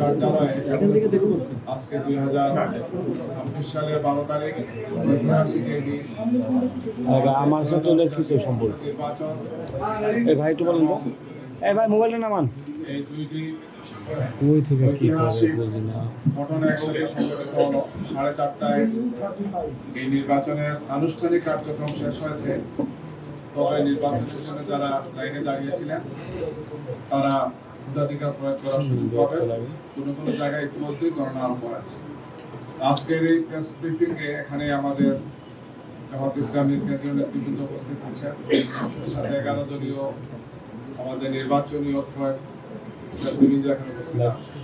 কার্যালয়ে আজকে 2026 সালের 12 তারিখ ঐতিহাসিক এই দিন আমার সাথে কিছু সম্পর্ক নির্বাচন। এই ভাই একটু বলেন তো, এই ভাই মোবাইলটা নামান। এই দুইটি কই থেকে কি করে ঐতিহাসিক বুঝি না। ঘটনা একসাথে সংঘটিত হলো। 4:30টায় এই নির্বাচনের আনুষ্ঠানিক কার্যক্রম শেষ হয়েছে। তবে নির্বাচনের জন্য যারা লাইনে দাঁড়িয়েছিলেন তারা ভোটাধিকার প্রয়োগ করার সুযোগ পাবে। কোনো কোনো জায়গায় ইতিমধ্যেই গণনা আরম্ভ হয়েছে। আজকের এই প্রেস ব্রিফিং এ এখানে আমাদের জামাত ইসলামীর কেন্দ্রীয় নেতৃবৃন্দ উপস্থিত আছেন, সাথে 11 দলীয় আমাদের নির্বাচনী ঐক্যের নেতৃবৃন্দ এখানে উপস্থিত আছেন।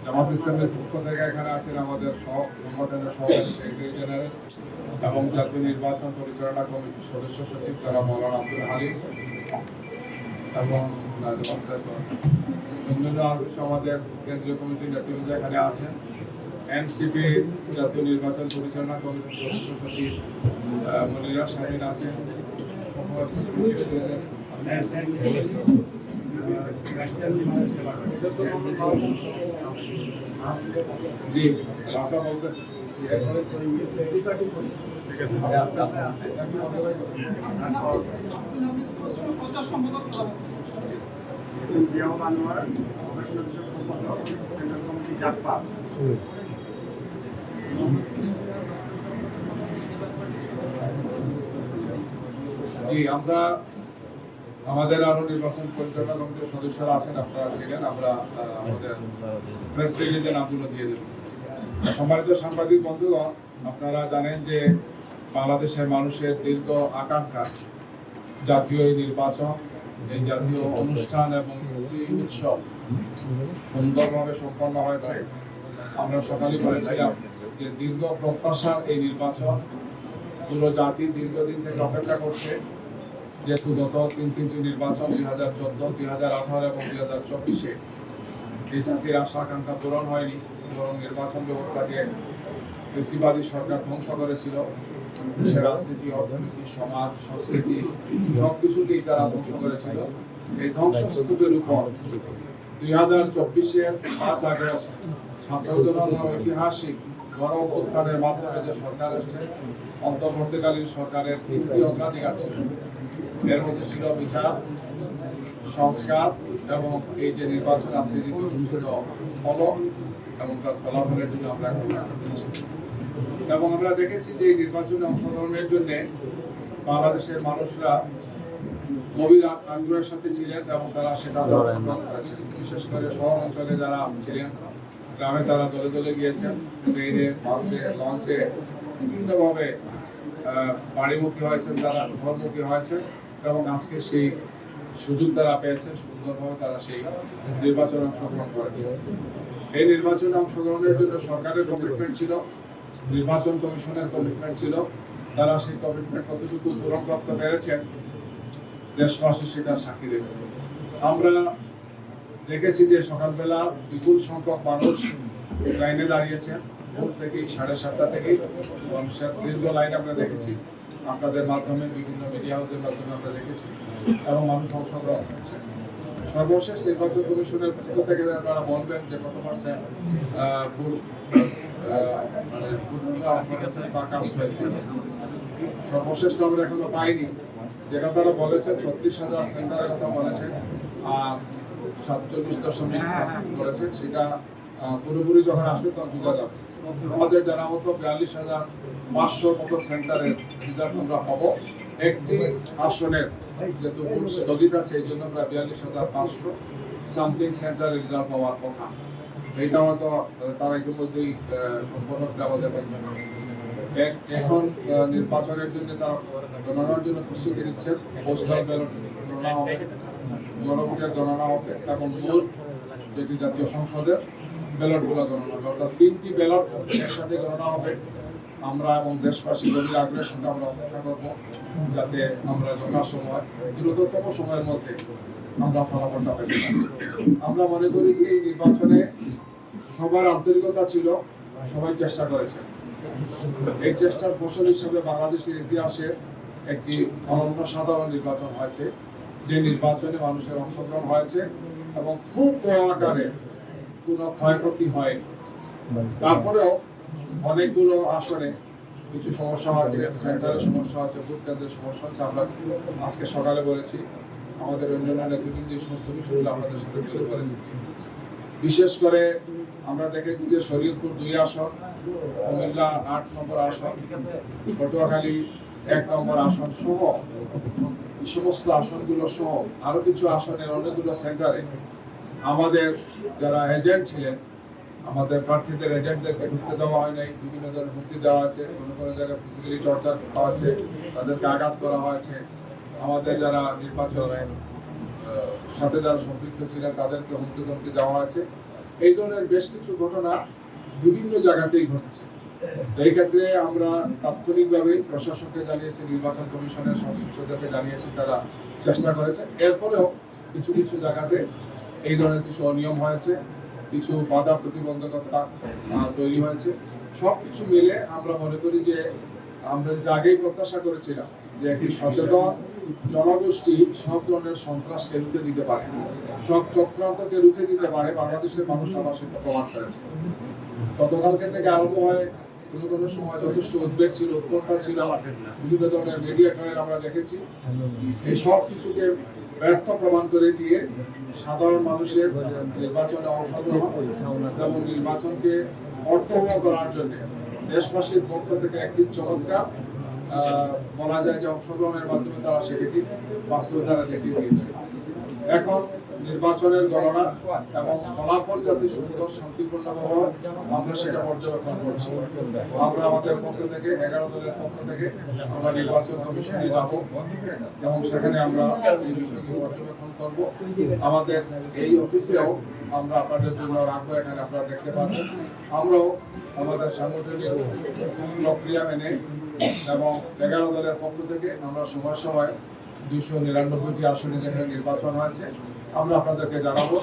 জামাত ইসলামের পক্ষ থেকে এখানে আছেন আমাদের সংগঠনের সভাপতি সেক্রেটারি জেনারেল এবং জাতীয় নির্বাচন পরিচালনা কমিটির সদস্য সচিব যারা মৌলানা আব্দুল হালিম এবং অন্যান্য আরো কিছু আমাদের কেন্দ্রীয় কমিটির নেতৃবৃন্দ এখানে আছেন। এনসিপি জাতীয় নির্বাচন পরিচালনা কমিটির সদস্য সচিব মনিরা শাহিন আছেন। জি আপনারা বলছেন জি আমরা আমাদের আরো নির্বাচন পরিচালনা কমিটির সদস্যরা আছেন, আপনারা ছিলেন। আমরা আমাদের প্রেস রিলিজে নামগুলো দিয়ে দেব। সম্মানিত সাংবাদিক বন্ধুগণ, আপনারা জানেন যে বাংলাদেশের মানুষের দীর্ঘ আকাঙ্ক্ষা জাতীয় এই নির্বাচন, এই জাতীয় অনুষ্ঠান এবং উৎসব সুন্দরভাবে সম্পন্ন হয়েছে। আমরা সকালে বলেছিলাম যে দীর্ঘ প্রত্যাশার এই নির্বাচন পুরো জাতি দীর্ঘদিন থেকে অপেক্ষা করছে। যেহেতু গত তিনটি নির্বাচন 2014, 2018 এবং 2024-এ এই জাতির আশা আকাঙ্ক্ষা পূরণ হয়নি, বরং নির্বাচন ব্যবস্থাকে ফ্যাসিবাদী সরকার ধ্বংস করেছিল। দেশের রাজনীতি, অর্থনীতি, সমাজ, সংস্কৃতি সবকিছুকেই তারা ধ্বংস করেছিল। এই ধ্বংসস্তূপের উপর 2024-এর 5 আগস্ট ছাত্র জনতার ঐতিহাসিক গণ অভ্যুত্থানের মাধ্যমে যে সরকার এসেছে, অন্তর্বর্তীকালীন সরকারের 3টি অগ্রাধিকার ছিল। এর মধ্যে ছিল বিচার, সংস্কার এবং এই যে নির্বাচন আছে ফলক এবং তার ফলাফলের জন্য আমরা এবং আমরা দেখেছি যে এই নির্বাচনে অংশগ্রহণের জন্য বাংলাদেশের মানুষরা গভীর আগ্রহের সাথে ছিলেন এবং তারা সেটা করেছেন। বিশেষ করে শহর অঞ্চলে যারা ছিলেন, গ্রামে তারা দলে দলে গিয়েছেন, ট্রেনে, বাসে, লঞ্চে বিভিন্নভাবে বাড়িমুখী হয়েছেন, তারা ঘরমুখী হয়েছেন এবং আজকে সেই সুযোগ তারা পেয়েছেন। সুন্দরভাবে তারা সেই নির্বাচনে অংশগ্রহণ করেছেন। এই নির্বাচনে অংশগ্রহণের জন্য সরকারের কমিটমেন্ট ছিল, নির্বাচন কমিশনের কমিটমেন্ট ছিল। তারা সেই কমিটমেন্ট কতটুকু পূরণ করতে পেরেছেন দেশবাসী সেটা সাক্ষী দেবে। আমরা দেখেছি যে সকালবেলা বিপুল সংখ্যক মানুষ লাইনে দাঁড়িয়েছেন। ভোর থেকেই 7:30টা থেকেই মানুষের দীর্ঘ লাইন আমরা দেখেছি, আপনাদের মাধ্যমে, বিভিন্ন মিডিয়া হাউসের মাধ্যমে আমরা দেখেছি এবং মানুষ অংশগ্রহণ করেছে। সর্বশেষ নির্বাচন কমিশনের পক্ষ থেকে তারা বলবেন যে কত পার্সেন্ট বা কাস্ট হয়েছে। সর্বশেষ আমরা এখনো পাইনি। যেটা তারা বলেছেন 36,000 সেন্টারের কথা বলেছেন আর 47.7 করেছেন, সেটা পুরোপুরি যখন আসবে তখন বোঝা যাবে। আমাদের জানা মতো 42,500 মতো সেন্টারের রেজাল্ট আমরা পাবো। একটি আসনের যেহেতু ভোট স্থগিত আছে, এই জন্য প্রায় 42,500 সামথিং সেন্টারের রেজাল্ট পাওয়ার কথা। এইটা হয়তো তারা ইতিমধ্যেই সম্পন্ন করে আমাদের এখন নির্বাচনের জন্য তারা গণনার জন্য প্রস্তুতি নিচ্ছেন। পোস্টাল ব্যালট গণনা হবে, গণভোটের গণনা হবে এবং মূল যেটি জাতীয় সংসদের ব্যালটগুলো গণনা হবে। অর্থাৎ 3টি ব্যালট একসাথে গণনা হবে। আমরা এবং দেশবাসী গভীর আগ্রহের সঙ্গে আমরা অপেক্ষা করব যাতে আমরা যথাসময় দ্রুততম সময়ের মধ্যে আমরা ফলাফলটা পেতে পারি। আমরা মনে করি যে এই নির্বাচনে সবার আন্তরিকতা ছিল, সবাই চেষ্টা করেছে। এই চেষ্টার ফসল হিসেবে বাংলাদেশের ইতিহাসে একটি অনন্য সাধারণ নির্বাচন হয়েছে, যে নির্বাচনে মানুষের অংশগ্রহণ হয়েছে এবং খুব বড় আকারে কোনো ক্ষয়ক্ষতি হয়নি। তারপরেও অনেকগুলো আসনে কিছু সমস্যা আছে, সেন্টারের সমস্যা আছে, ভোট কেন্দ্রের সমস্যা আছে। আমরা আজকে সকালে বলেছি, আমাদের অন্যান্য নেতৃবৃন্দ এই সমস্ত বিষয়গুলো আপনাদের সাথে তুলে ধরেছি। বিশেষ করে আমরা দেখেছি যে শরীয়তপুর 2 আসন, কুমিল্লা 8 নম্বর আসন, পটুয়াখালী 1 নম্বর আসন সহ এই সমস্ত আসনগুলো সহ আরো কিছু আসনের অনেকগুলো সেন্টারে আমাদের যারা এজেন্ট ছিলেন, আমাদের প্রার্থীদের এজেন্টদেরকে ঢুকতে দেওয়া হয় নাই। বিভিন্ন ধরনের হুমকি দেওয়া আছে, কোনো জায়গায় ফিজিক্যালি টর্চার করা আছে, তাদেরকে আঘাত করা হয়েছে। আমাদের যারা নির্বাচনের সাথে যারা সম্পৃক্ত ছিলেন তাদেরকে হুমকি ধমকি দেওয়া হয়েছে। এই ধরনের বেশ কিছু ঘটনা বিভিন্ন জায়গাতেই ঘটেছে। এই ক্ষেত্রে আমরা তাৎক্ষণিকভাবে প্রশাসনকে জানিয়েছি, নির্বাচন কমিশনের সংশ্লিষ্টদেরকে জানিয়েছি, তারা চেষ্টা করেছে। এরপরেও কিছু কিছু জায়গাতে এই ধরনের কিছু অনিয়ম হয়েছে, কিছু বাধা প্রতিবন্ধকতা তৈরি হয়েছে। সবকিছু মিলে আমরা মনে করি যে আমরা যেটা আগেই প্রত্যাশা করেছিলাম যে একটি সচেতন জনগোষ্ঠী সব ধরনের সন্ত্রাসকে রুখে দিতে পারে, সব চক্রান্তকে রুখে দিতে পারে। বাংলাদেশের মানুষ আবার সেটা প্রমাণ করেছে। গতকালকে থেকে আরম্ভ হয় কোনো সময় যথেষ্ট উদ্বেগ ছিল, উৎকণ্ঠা ছিল, বিভিন্ন ধরনের মিডিয়া ট্রায়াল আমরা দেখেছি। এই সব কিছুকে ব্যর্থ প্রমাণ করে দিয়ে সাধারণ মানুষের নির্বাচনে অংশগ্রহণ এবং নির্বাচনকে অর্থবহ করার জন্য দেশবাসীর পক্ষ থেকে একটি চমৎকার বলা যায় যে অংশগ্রহণের মাধ্যমে তারা সেটি বাস্তবে দেখিয়ে দিয়েছে। এখন নির্বাচনের গণনা এবং ফলাফল যাতে সুন্দর শান্তিপূর্ণভাবে হয় আমরা সেটা পর্যবেক্ষণ করছি। আমরা আমাদের পক্ষ থেকে 11 দলের পক্ষ থেকে আমরা নির্বাচন কমিশনে যাব এবং সেখানে আমরা এই বিষয়গুলো পর্যবেক্ষণ করব। আমাদের এই অফিসেও আমরা আপনাদের জন্য রাখবো, এখানে আপনারা দেখতে পাবেন। আমরাও আমাদের সাংগঠনিক প্রক্রিয়া মেনে এবং 11 দলের পক্ষ থেকে আমরা সময় সময় 299টি আসনে যেখানে নির্বাচন হয়েছে আমরা আপনাদেরকে জানাবো।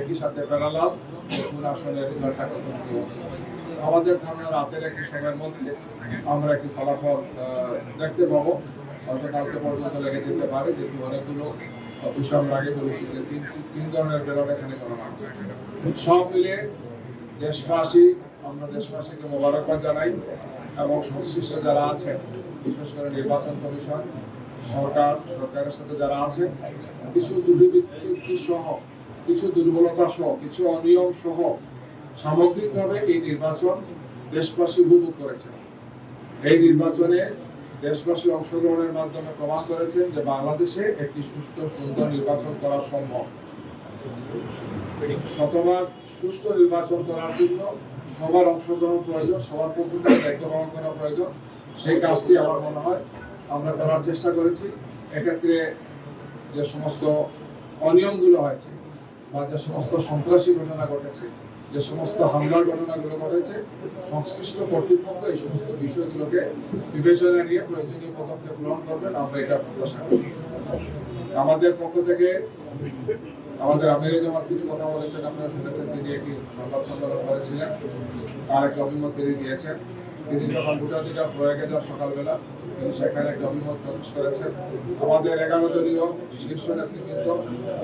একই সাথে প্যারালাল কোন আসনের রেজাল্ট আমাদের ধারণা রাতের একটি সময়ের মধ্যে আমরা একটি ফলাফল দেখতে পাবো। হয়তো কালকে পর্যন্ত লেগে যেতে পারে, যেহেতু অনেকগুলো বিষয় আমরা আগে বলেছি যে তিন ধরনের ব্যালট এখানে গণনা হবে। সব মিলে দেশবাসী, আমরা দেশবাসীকে মোবারকবাদ জানাই এবং সংশ্লিষ্ট যারা আছেন, বিশেষ করে নির্বাচন কমিশন, সরকারের সাথে যারা আছে, কিছু দুর্নীতি সহ, কিছু দুর্বলতা সহ, কিছু অনিয়ম সহ সামগ্রিকভাবে এই নির্বাচন দেশবাসী উপভোগ করেছেন। এই নির্বাচনে দেশবাসী অংশগ্রহণের মাধ্যমে প্রমাণ করেছেন যে বাংলাদেশে একটি সুষ্ঠু সুন্দর নির্বাচন করা সম্ভব। শতভাগ সুষ্ঠু নির্বাচন করার জন্য সবার অংশগ্রহণ প্রয়োজন, সবার পক্ষ থেকে দায়িত্ব পালন করা প্রয়োজন। সেই কাজটি আমার মনে হয় আমরা করার চেষ্টা করেছি। এক্ষেত্রে যে সমস্ত অনিয়মগুলো হয়েছে বা যে সমস্ত সন্ত্রাসী ঘটনা ঘটেছে, যে সমস্ত হামলার ঘটনাগুলো ঘটেছে, সংশ্লিষ্ট কর্তৃপক্ষ এই সমস্ত বিষয়গুলোকে বিবেচনায় নিয়ে প্রয়োজনীয় পদক্ষেপ গ্রহণ করবেন, আমরা এটা প্রত্যাশা করি। আমাদের পক্ষ থেকে আমাদের আমিরে জামাত কিছু কথা বলেছেন, আপনারা শুনেছেন। তিনি একটি সংবাদ সম্মেলন করেছিলেন, তার একটা অভিমত তিনি দিয়েছেন। তিনি যখন ভোটাধিকার প্রয়োগে যান সকালবেলা, তিনি সেখানে একটা অভিমত প্রকাশ করেছেন। আমাদের 11 দলীয় শীর্ষ নেতৃবৃন্দ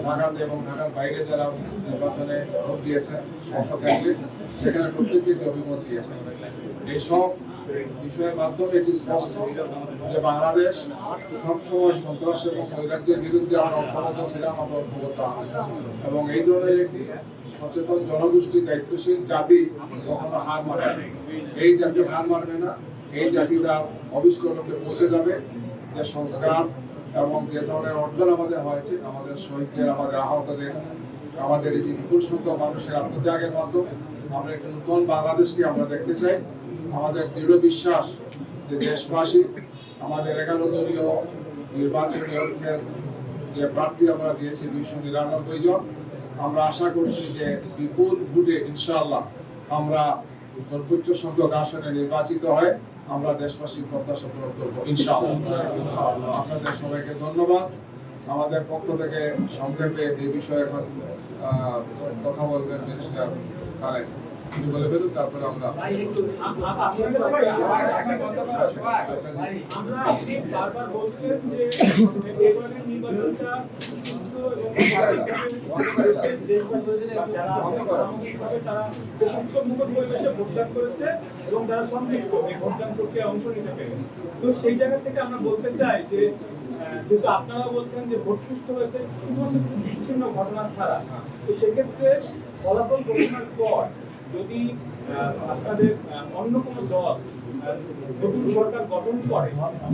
ঢাকাতে এবং ঢাকার বাইরে যারা নির্বাচনে ভোট দিয়েছেন সংসদ কেন্দ্রে, সেখানে প্রত্যেকটি একটি অভিমত দিয়েছেন। এইসব বিষয়ের মাধ্যমে এটি স্পষ্ট যে বাংলাদেশ সবসময় সন্ত্রাস এবং নৈরাজ্যের বিরুদ্ধে আমরা ঐক্যবদ্ধ ছিলাম, আমরা ঐক্যবদ্ধ আছি এবং এই ধরনের একটি সচেতন জনগোষ্ঠী, দায়িত্বশীল জাতি কখনো হার মানবে না। এই জাতি হার মানবে না। এই জাতি তার অভিষ্ট লক্ষ্যে পৌঁছে যাবে। যে সংস্কার এবং যে ধরনের অর্জন আমাদের হয়েছে, আমাদের শহীদদের, আমাদের আহতদের, আমাদের এই যে বিপুল সংখ্যক মানুষের আত্মত্যাগের মাধ্যমে আমরা একটি নতুন বাংলাদেশকে আমরা দেখতে চাই। আমাদের দৃঢ় বিশ্বাস যে দেশবাসী আমাদের 11 দলীয় নির্বাচনী ঐক্যের যে প্রার্থী আমরা দিয়েছি 299 জন, আমরা আশা করছি যে বিপুল ভোটে ইনশাআল্লাহ আমরা সর্বোচ্চ সংখ্যক আসনে নির্বাচিত হয়ে আমরা দেশবাসীর প্রত্যাশা পূরণ করবো ইনশাআল্লাহ। আপনাদের সবাইকে ধন্যবাদ। আমাদের পক্ষ থেকে সংক্ষেপে এই বিষয়ে এখন কথা বলবেন মিনিস্টার খালেদ। তিনি বলে ফেলুন, তারপরে আমরা বারবার বলছেন যে এবারের নির্বাচনটা সুষ্ঠু যারা সামগ্রিকভাবে তারা বেশ উৎসবমুখর পরিবেশে ভোটদান করেছে এবং তারা সন্তুষ্ট এই ভোটদান প্রক্রিয়ায় অংশ নিতে পেরে। তো সেই জায়গা থেকে আমরা বলতে চাই যে যেহেতু আপনারা বলছেন যে ভোট সুষ্ঠু হয়েছে শুধুমাত্র বিচ্ছিন্ন ঘটনা ছাড়া, তো সেক্ষেত্রে ফলাফল ঘোষণার পর যদি আপনাদের অন্য কোনো দল নতুন সরকার গঠন করে,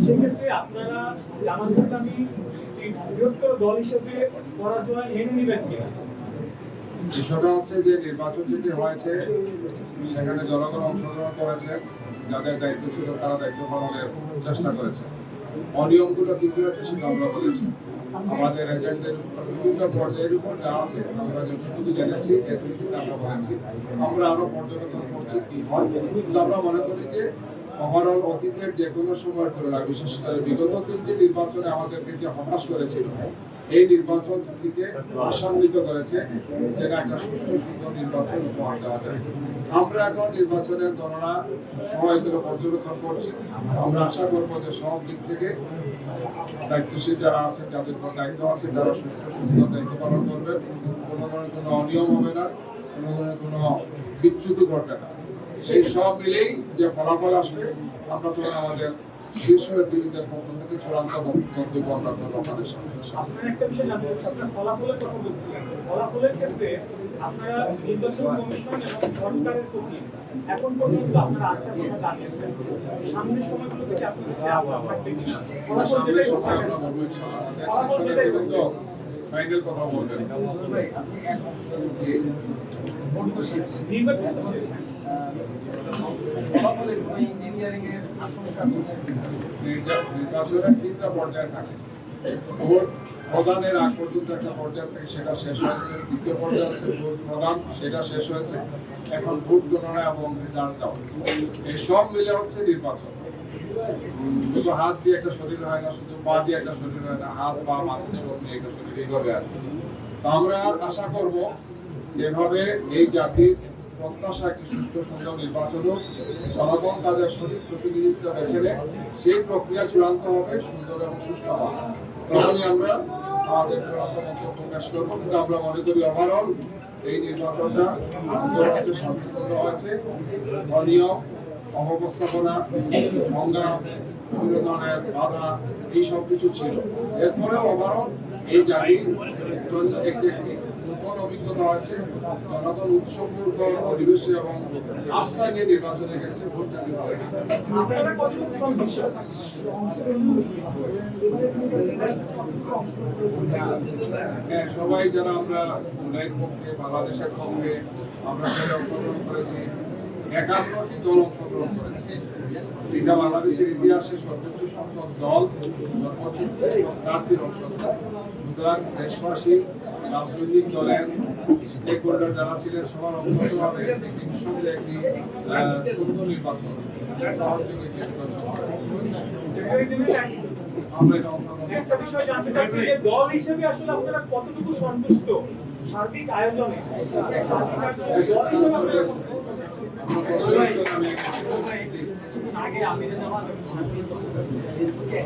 সেক্ষেত্রে আপনারা জামাত ইসলামী বৃহত্তর দল হিসেবে পরাজয় মেনে নেবেন কিনা? বিষয়টা হচ্ছে যে নির্বাচন যেটি হয়েছে সেখানে জনগণ অংশগ্রহণ করেছে, যাদের দায়িত্ব ছিল তারা দায়িত্ব পালনের চেষ্টা করেছে। অনিয়মগুলো কি কি হচ্ছে সেটা আমরা বলেছি। আমাদের এজেন্টদের বিভিন্ন পর্যায়ের উপর যা আছে আমরা যতটুকু জেনেছি এটুকু আমরা বলেছি। আমরা আরো পর্যবেক্ষণ করছি কি হয়, কিন্তু আমরা মনে করি যে ওভারঅল অতীতের যে কোনো সময়ের তুলনায় বিশেষ করে বিগত তিনটি নির্বাচনে আমাদেরকে যে হতাশ করেছিল, এই নির্বাচন থেকে আশান্বিত করেছে যেন একটা সুষ্ঠু সুন্দর নির্বাচন উপহার দেওয়া যায়। আমরা এখন নির্বাচনের গণনা সময়গুলো পর্যবেক্ষণ করছি। আমরা আশা করবো যে সব দিক থেকে দায়িত্বশীল যারা আছেন, যাদের উপর দায়িত্ব আছে, তারা সুষ্ঠু সুন্দর দায়িত্ব পালন করবে। কোনো ধরনের কোনো অনিয়ম হবে না, কোনো ধরনের কোনো বিচ্যুতি ঘটবে না। সেই সব মিলেই যে ফলাফল আসবে, আমরা তো আমাদের শীর্ষ নেতৃত্বের পক্ষ থেকে চূড়ান্ত বক্তব্য আমরা করবো আপনাদের সামনে। আপনার একটা বিষয় জানতে চাচ্ছি, আপনার ফলাফলের কথা বলছিলেন। ফলাফলের ক্ষেত্রে আপনারা নির্বাচন কমিশন এবং সরকারের প্রতি এখন পর্যন্ত আপনারা আস্থার কথা জানিয়েছেন, সামনের সময়গুলো থেকে আপনাদের সে আস্থা থাকবে কিনা? ফলাফল যেটাই হোক না কেন, ফলাফল যেটাই হোক না কেন। ফাইনাল কথা বলবেন। নির্বাচন তো শেষ। ফলাফলের কোনো ইঞ্জিনিয়ারিং এর আশঙ্কা করছে নির্বাচনের তিনটা পর্যায়ে থাকে। ভোট প্রদানের আগ পর্যন্ত একটা পর্যায় থেকে সেটা শেষ হয়েছে। দ্বিতীয় পর্যায়ে আছে ভোট প্রদান, সেটা শেষ হয়েছে। এখন ভোট গণনা এবং রেজাল্ট দেওয়া, এই সব মিলে হচ্ছে নির্বাচন। শুধু হাত দিয়ে একটা শরীর হয় না, শুধু পা দিয়ে একটা শরীর হয় না, হাত পা মাথা সব নিয়ে একটা শরীর এইভাবে আর কি। তো আমরা আশা করব যেভাবে এই জাতির প্রত্যাশা একটি সুষ্ঠু সুন্দর নির্বাচন হোক, জনগণ তাদের সঠিক প্রতিনিধিত্ব বেছে নেয়, সেই প্রক্রিয়া চূড়ান্ত হবে, সুন্দর এবং সুষ্ঠু হবে। তখনই আমরা আমাদের চূড়ান্ত মন্তব্য প্রকাশ করবো। কিন্তু আমরা মনে করি ওভারঅল এই নির্বাচনটা শান্তিপূর্ণ হয়েছে। অনিয়ম, অপস্থাপনা, সংগ্রাম, বিভিন্ন ধরনের বাধা এই সব কিছু ছিল। এরপরে ওভারঅল এই জাতির জন্য একটি নতুন অভিজ্ঞতা হয়েছে। জনগণ উৎসবমুখর পরিবেশে এবং আস্থা নিয়ে নির্বাচনে গেছে, ভোট জাতি ভালো গেছে। আপনারা কতটুকু সন্তুষ্ট? হ্যাঁ, সবাই যারা আমরা জুলাইয়ের পক্ষে, বাংলাদেশের পক্ষে আমরা সবাই অংশগ্রহণ করেছি। 51টি দল অংশগ্রহণ করেছে। এটা বাংলাদেশের ইতিহাসে সর্বোচ্চ সংখ্যক দল, সর্বোচ্চ প্রার্থীর অংশগ্রহণ। সুতরাং দেশবাসী, রাজনৈতিক দলের স্টেক হোল্ডার যারা ছিলেন সবার অংশগ্রহণে একটি নিঃসন্দেহে একটি সুন্দর নির্বাচন, সহযোগী নির্বাচন আমরা এটা অংশগ্রহণ একটা বিষয় জানতে চাচ্ছি যে দল হিসেবে আসলে আপনারা কতটুকু সন্তুষ্ট সার্বিক আয়োজনে? দল হিসেবে আপনারা আগে আমি যেমন ফেসবুকে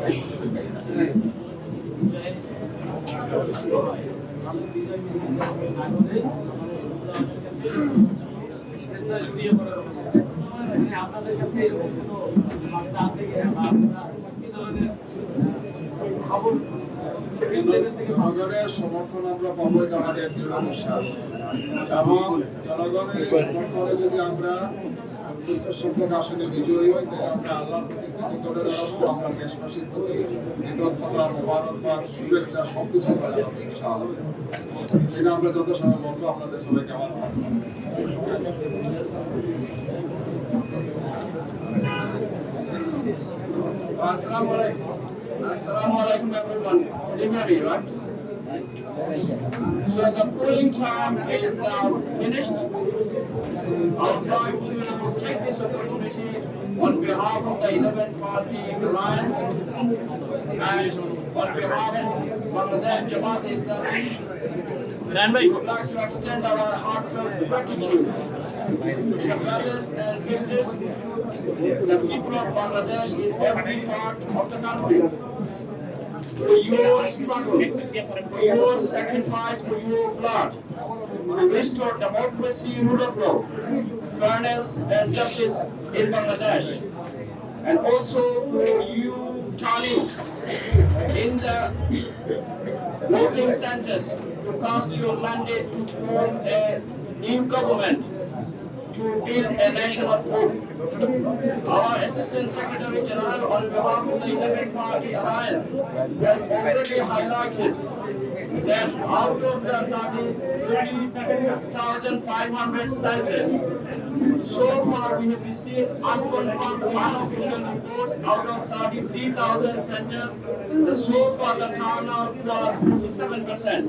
বিজয় মিছিল আপনাদের কাছে এরকম কোনো বার্তা আছে কিনা বা আপনারা এই ধরনের খবর জনগণের সমর্থন আমরা পাবো, এটা আমাদের দৃঢ় বিশ্বাস। এবং জনগণের সমর্থনে যদি আমরা সংখ্যক আসনে বিজয়ী হই, তাহলে আমরা আল্লাহর প্রতি কৃতজ্ঞতা জানাবো, আমরা দেশবাসীর প্রতি কৃতজ্ঞতা, মোবারকবাদ, শুভেচ্ছা সবকিছু জানাবো ইনশাআল্লাহ। এটা আমরা যত সময় বলবো আপনাদের সবাইকে আমার Assalamu alaikum. Assalamu alaikum everyone. Good evening, right? So the polling time is now finished. I would like to take this opportunity on behalf of the 11-party alliance and on behalf of Bangladesh Jamaat Islami, we would like to extend our heartfelt gratitude to the brothers and sisters, the people of Bangladesh in every part of the country, for your struggle, for your sacrifice, for your blood, to restore democracy, rule of law, fairness and justice in Bangladesh. And also for you turning in the voting centers to cast your mandate to form a new government to build a nation of hope. Our Assistant Secretary General, on behalf of the Independent Party Alliance, has already highlighted that out of the 32,500 centers, so far we have received unconfirmed unofficial reports out of 33,000 centers. So far the turnout was 57%.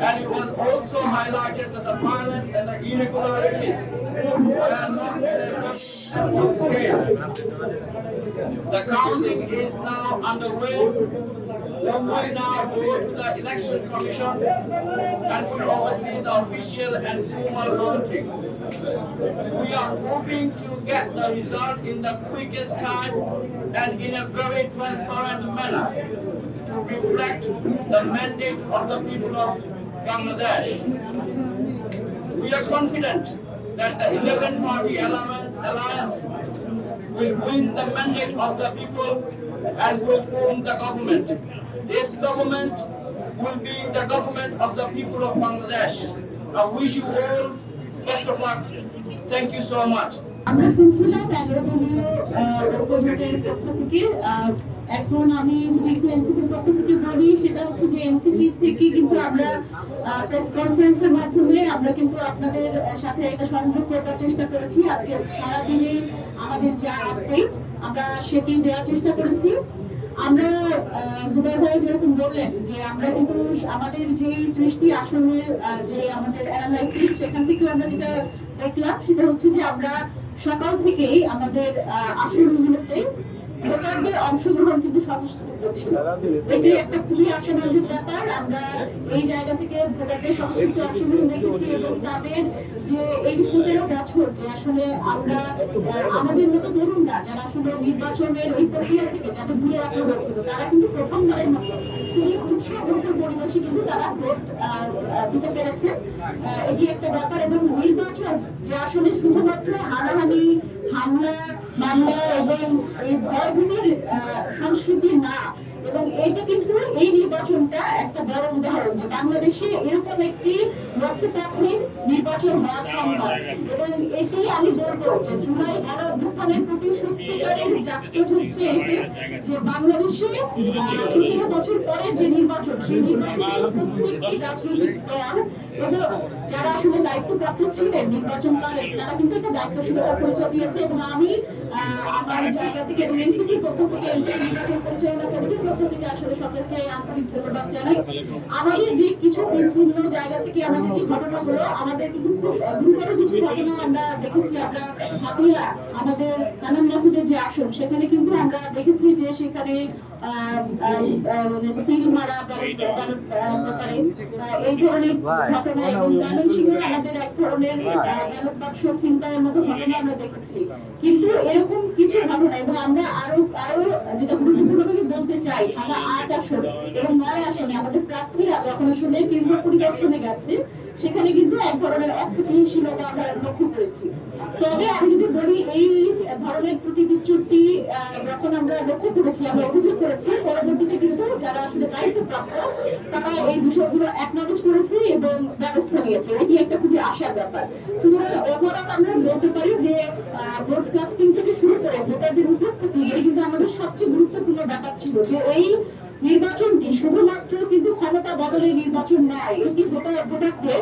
And it was also highlighted that the violence and the irregularities were not at a scale. The counting is now underway. We will now go to the election commission and will oversee the official and formal voting. We are hoping to get the result in the quickest time and in a very transparent manner to reflect the mandate of the people of Bangladesh. We are confident that the 11-party alliance will win the mandate of the people and will form the government. This government will be the government of the people of Bangladesh. I wish you all best of luck. Thank you so much. আমরা শুনছিলাম 11 দলীয় ঐক্যজোটের পক্ষ থেকে এখন আমি যদি একটু এনসিপির পক্ষ থেকে বলি সেটা হচ্ছে যে এনসিপি থেকে কিন্তু আমরা প্রেস কনফারেন্সের মাধ্যমে আমরা কিন্তু আপনাদের সাথে একটা সংযোগ করার চেষ্টা করেছি। আজকে সারা দিনে আমাদের যা আপডেট আমরা সেটি দেওয়ার চেষ্টা করেছি। আমরা জুবাইর ভাই যেরকম বললেন যে আমরা কিন্তু আমাদের যে 30টি আসনের যে আমাদের অ্যানালাইসিস সেখান থেকে আমরা যেটা দেখলাম সেটা হচ্ছে যে আমরা সকাল থেকেই আমাদের আসনগুলোতে ভোটারদের অংশগ্রহণ কিন্তু স্বতঃস্ফূর্ত ছিল। এটি একটা খুবই আশাবাদী ব্যাপার। আমরা এই জায়গা থেকে ভোটারদের স্বতঃস্ফূর্ত অংশগ্রহণ দেখেছি এবং তাদের যে এই 17 বছর যে আসলে আমরা আমাদের মতো তরুণরা যারা আসলে নির্বাচনের এই প্রক্রিয়া থেকে যাতে দূরে রাখা হয়েছিল তারা কিন্তু প্রথমবারের মতো খুবই উৎসবমুখর পরিবেশে কিন্তু তারা ভোট দিতে পেরেছে। এটি একটা ব্যাপার এবং নির্বাচন যে আসলে শুধুমাত্র হানাহানি হামলা মামলা এবং এই ভয়ভীতির সংস্কৃতি না, এবং এটা কিন্তু এই নির্বাচনটা একটা বড় উদাহরণ যে বাংলাদেশে এরকম একটি রক্তপাতহীন নির্বাচন হওয়া সম্ভব। এবং এটি আমি বলবো যে জুলাই গণঅভ্যুত্থানের প্রতি সত্যিকারের জাস্টিস হচ্ছে এটি যে বাংলাদেশে 17 বছর পরে যে নির্বাচন সেই নির্বাচনের প্রত্যেকটি রাজনৈতিক দল এবং যারা আসলে দায়িত্বপ্রাপ্ত ছিলেন নির্বাচনকালে তারা কিন্তু একটা দায়িত্বশীলতার পরিচয় দিয়েছে। এবং আমি আমার জায়গা থেকে এনসিপি পক্ষ থেকে এনসিপি নির্বাচন পরিচালনা কমিটির পক্ষ থেকে আসলে সকলকে আন্তরিক ধন্যবাদ জানাই। আমাদের যে কিছু বিচ্ছিন্ন জায়গা থেকে আমাদের যে ঘটনাগুলো আমাদের কিন্তু খুব গুরুতর কিছু ঘটনা আমরা দেখেছি। আমরা হাতিয়া আমাদের কানান মাসুদের যে আসন সেখানে কিন্তু আমরা দেখেছি যে সেখানে সিল মারা ব্যাপারে এই ধরনের ঘটনা এবং ময়মনসিংহে আমাদের এক ধরনের ব্যালট বাক্স ছিনতাইয়ের মতো ঘটনা আমরা দেখেছি। কিন্তু এরকম কিছু ঘটনা এবং আমরা আরো যেটা গুরুত্বপূর্ণভাবে বলতে চাই আমরা 8 আসন এবং 9 আসনে আমাদের প্রার্থীরা যখন আসলে কেন্দ্র পরিদর্শনে গেছে সেখানে কিন্তু এক ধরনের অস্থিতিশীলতা আমরা লক্ষ্য করেছি। তবে আমি যদি বলি এই ধরনের ত্রুটি বিচ্যুতি যখন আমরা লক্ষ্য করেছি আমরা অভিযোগ করেছি পরবর্তীতে কিন্তু যারা আসলে দায়িত্বপ্রাপ্ত তারা এই বিষয়গুলো অ্যাকনলেজ করেছে এবং ব্যবস্থা নিয়েছে। এটি একটা খুবই আশার ব্যাপার। সুতরাং ওভারঅল আমরা বলতে পারি যে ব্রডকাস্টিং থেকে শুরু করে ভোটারদের উপস্থিতি এটি কিন্তু আমাদের সবচেয়ে গুরুত্বপূর্ণ ব্যাপার ছিল যে এই নির্বাচনটি শুধুমাত্র কিন্তু ক্ষমতা বদলের নির্বাচন নয়, এটি ভোটারদের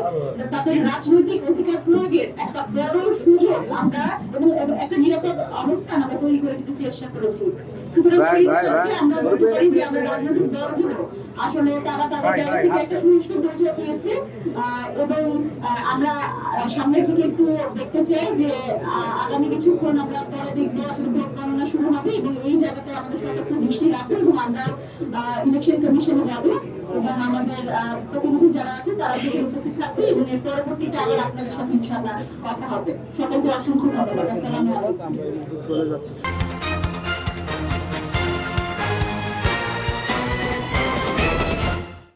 তাদের রাজনৈতিক অধিকার প্রয়োগের একটা বড় সুযোগ আমরা এবং একটা নিরাপদ অবস্থান আমরা তৈরি করে দিতে চেষ্টা করেছি। সুতরাং সেই ক্ষেত্রে আমরা বলতে পারি যে আমরা রাজনৈতিক দলগুলো আসলে তারা তাদের জায়গা থেকে একটা সুনিশ্চিত পরিচয় পেয়েছে এবং আমরা সামনের দিকে একটু দেখতে চাই যে আগামী কিছুক্ষণ আমরা পরে দেখবো আসলে ভোট গণনা শুরু হবে এবং এই জায়গাতে আমাদের সতর্ক দৃষ্টি রাখবো এবং আমরা ইলেকশন কমিশনে যাবো এবং আমাদের প্রতিনিধি যারা আছে তারা সেখানে উপস্থিত থাকবে এবং এর পরবর্তীতে আবার আপনাদের সাথে ইনশাআল্লাহ কথা হবে। সকলকে অসংখ্য ধন্যবাদ। আসসালামু আলাইকুম। চলে যাচ্ছে।